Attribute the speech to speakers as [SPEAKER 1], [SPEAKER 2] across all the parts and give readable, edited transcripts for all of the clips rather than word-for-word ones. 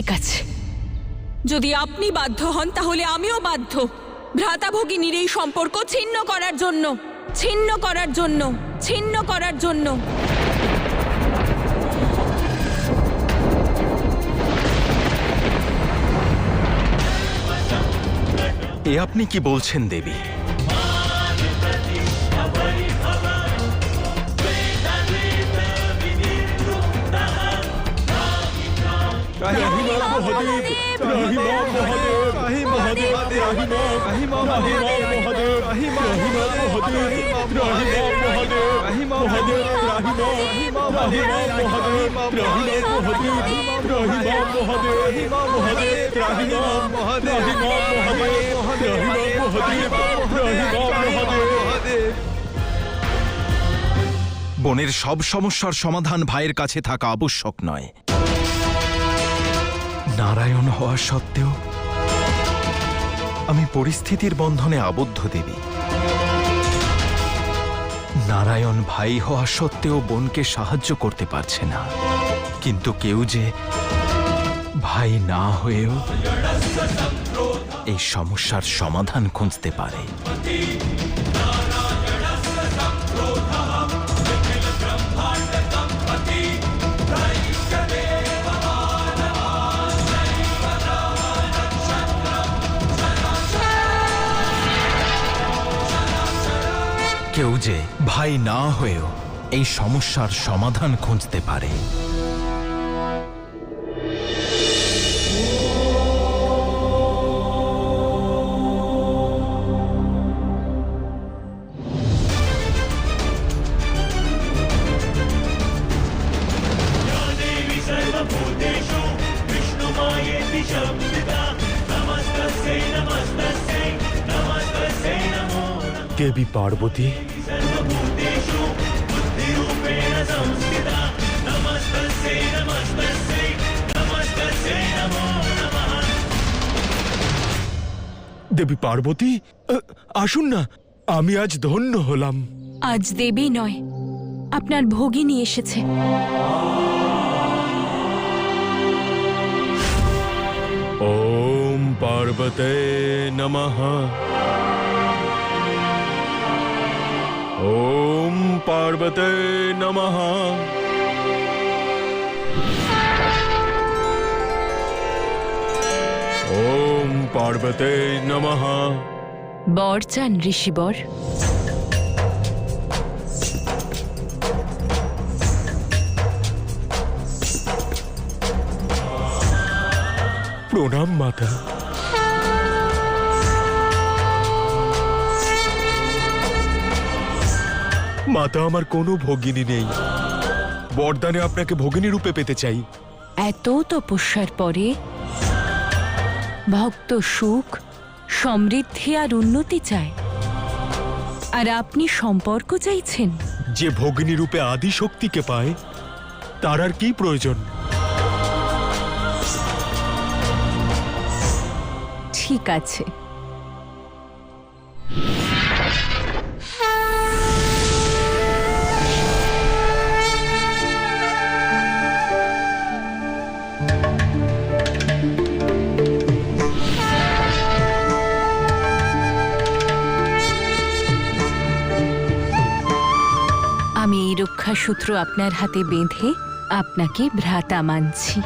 [SPEAKER 1] ঠিক আছে, যদি আপনি বাধ্য হন তাহলে আমিও বাধ্য ভ্রাতা ভগিনীর এই সম্পর্ক ছিন্ন করার জন্য, ছিন্ন করার জন্য, ছিন্ন করার জন্য।
[SPEAKER 2] এ আপনি কি বলছেন দেবী? বোনের সব সমস্যার সমাধান ভাইয়ের কাছে থাকা আবশ্যক নয়। নারায়ণ হওয়া সত্ত্বেও আমি পরিস্থিতির বন্ধনে আবদ্ধ দেবী। নারায়ণ ভাই হওয়া সত্ত্বেও বোনকে সাহায্য করতে পারছে না, কিন্তু কেউ যে ভাই না হয়েও এই সমস্যার সমাধান খুঁজতে পারে। কেউ যে ভাই না হয়েও এই সমস্যার সমাধান খুঁজতে পারে।
[SPEAKER 3] দেবী পার্বতী, দেবী পার্বতী, আসুন না, আমি আজ ধন্য হলাম।
[SPEAKER 1] আজ দেবী নয়, আপনার ভগিনী এসেছে।
[SPEAKER 3] ওম পার্বতে নমঃ। ওম পার্বতে নমঃ। ওম পার্বতে নমঃ।
[SPEAKER 1] বর চান ঋষিবর?
[SPEAKER 3] প্রণাম মাতা। মাতা, আমার কোনো ভগিনী নেই। বরদানে আপনাকে ভগিনী রূপে পেতে চাই।
[SPEAKER 1] এত তপস্যার পরে ভক্ত সুখ, সমৃদ্ধি আর উন্নতি চায়, আর আপনি সম্পর্ক চাইছেন?
[SPEAKER 3] যে ভগিনী রূপে আদি শক্তিকে পায় তার আর কি প্রয়োজন?
[SPEAKER 1] ঠিক আছে, আমি এই রক্ষাসূত্র আপনার হাতে বেঁধে আপনাকে ভ্রাতা মানছি।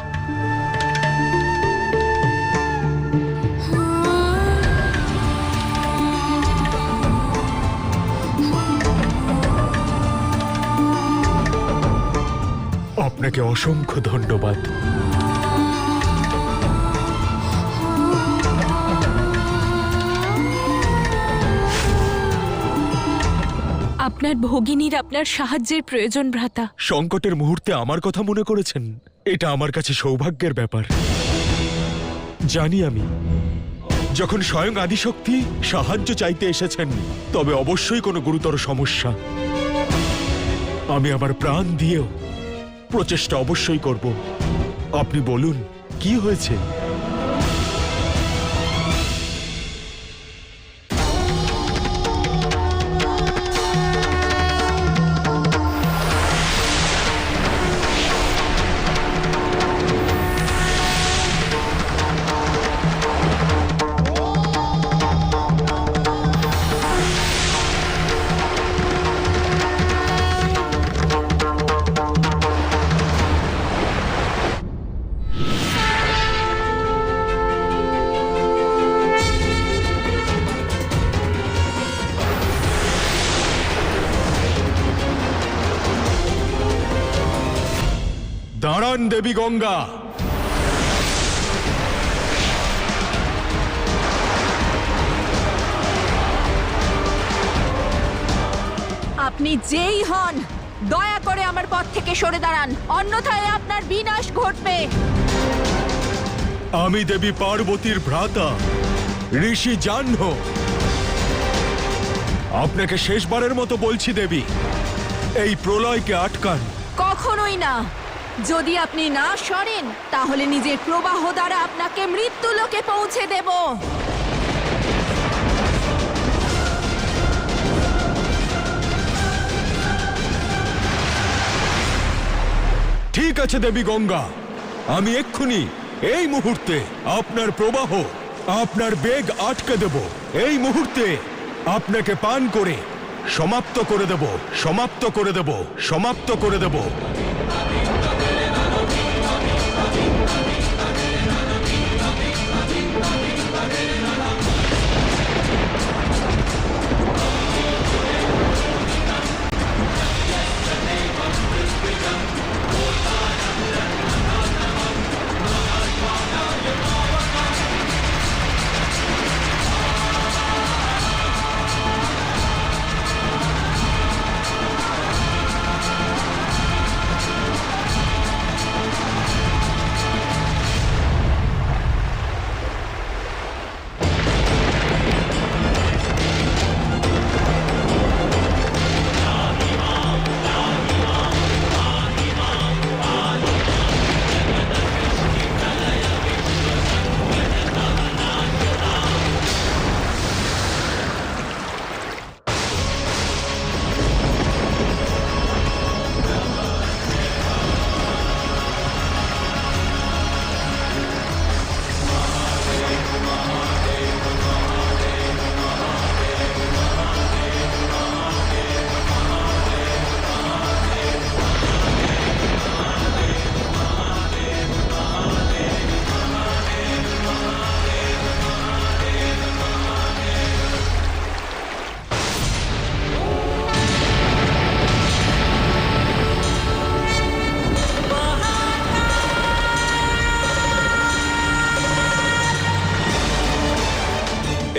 [SPEAKER 3] আপনাকে অসংখ্য ধন্যবাদ।
[SPEAKER 1] আপনার ভগিনীর আপনার সাহায্যের প্রয়োজন ভ্রাতা।
[SPEAKER 3] সংকটের মুহূর্তে আমার কথা মনে করেছেন, এটা আমার কাছে সৌভাগ্যের ব্যাপার। জানি আমি, যখন স্বয়ং আদিশক্তি সাহায্য চাইতে এসেছেন তবে অবশ্যই কোনো গুরুতর সমস্যা। আমি আমার প্রাণ দিয়েও প্রচেষ্টা অবশ্যই করব। আপনি বলুন, কি হয়েছে? দাঁড়ান দেবী গঙ্গা।
[SPEAKER 1] আপনি যেই হন, দয়া করে আমার পথ থেকে সরে দাঁড়ান, অন্যথায় আপনার বিনাশ ঘটবে।
[SPEAKER 3] আমি দেবী পার্বতীর ভ্রাতা ঋষি জাহ্নব। আপনাকে শেষবারের মতো বলছি দেবী, এই প্রলয়কে আটকান।
[SPEAKER 1] কখনোই না। যদি আপনি না সরেন তাহলে নিজের প্রবাহ দ্বারা আপনাকে মৃত্যুলোকে পৌঁছে দেব।
[SPEAKER 3] ঠিক আছে দেবী গঙ্গা, আমি এক্ষুনি এই মুহূর্তে আপনার প্রবাহ, আপনার বেগ আটকে দেব। এই মুহূর্তে আপনাকে পান করে সমাপ্ত করে দেব, সমাপ্ত করে দেব, সমাপ্ত করে দেব।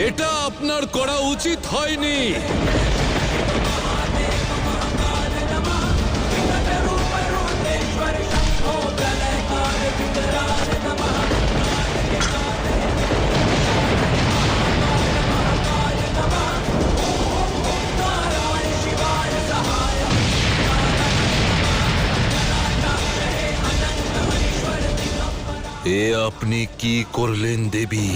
[SPEAKER 4] এটা আপনার করা উচিত হয়নি। এ আপনি কি করলেন দেবী?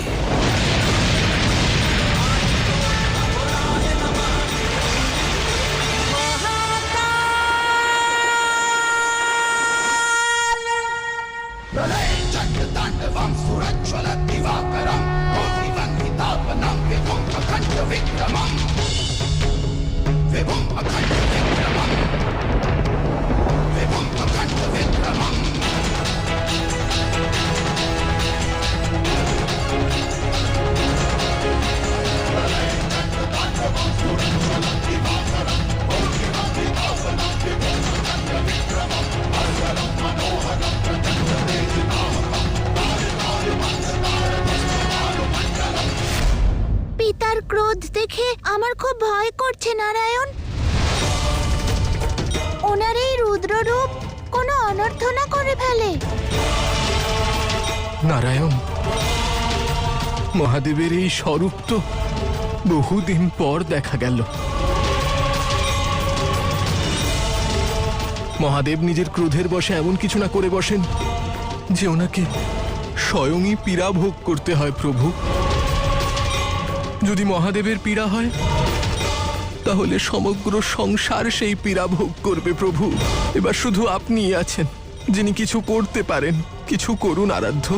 [SPEAKER 5] পিতার ক্রোধ দেখে আমার খুব ভয় করছে নারায়ণ। ওনার এই রুদ্ররূপ কোনো অনর্থ না করে ফেলে।
[SPEAKER 6] নারায়ণ, মহাদেবের এই স্বরূপ তো বহুদিন পর দেখা গেল। মহাদেব নিজের ক্রোধের বশে এমন কিছু না করে বসেন যে ওনাকে স্বয়ংই পীড়া ভোগ করতে হয়। প্রভু, যদি মহাদেবের পীড়া হয় তাহলে সমগ্র সংসার সেই পীড়া ভোগ করবে। প্রভু, এবার শুধু আপনিই আছেন যিনি কিছু করতে পারেন। কিছু করুন আরাধ্য।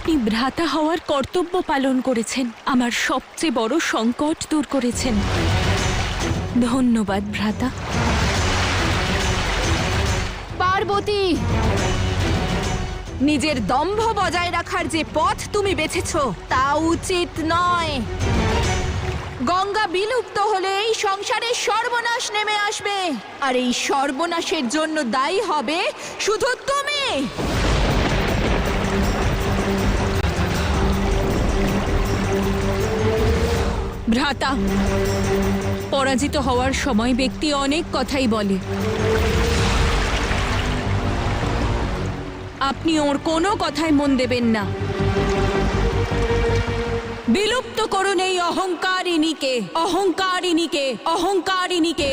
[SPEAKER 1] আপনি ভ্রাতা হওয়ার কর্তব্য পালন করেছেন, আমার সবচেয়ে বড় সংকট দূর করেছেন। ধন্যবাদ ভ্রাতা।
[SPEAKER 7] পার্বতী, নিজের দম্ভ বজায় রাখার যে পথ তুমি বেছেছো তা উচিত নয়। গঙ্গা বিলুপ্ত হলে এই সংসারে সর্বনাশ নেমে আসবে, আর এই সর্বনাশের জন্য দায়ী হবে শুধু তুমি।
[SPEAKER 1] ভ্রাতা, পরাজিত হওয়ার সময় ব্যক্তি অনেক কথাই বলে। আপনি ওর কোনো কথায় মন দেবেন না। বিলুপ্ত করুন এই অহংকারিণীকে, অহংকারিণীকে, অহংকারিণীকে।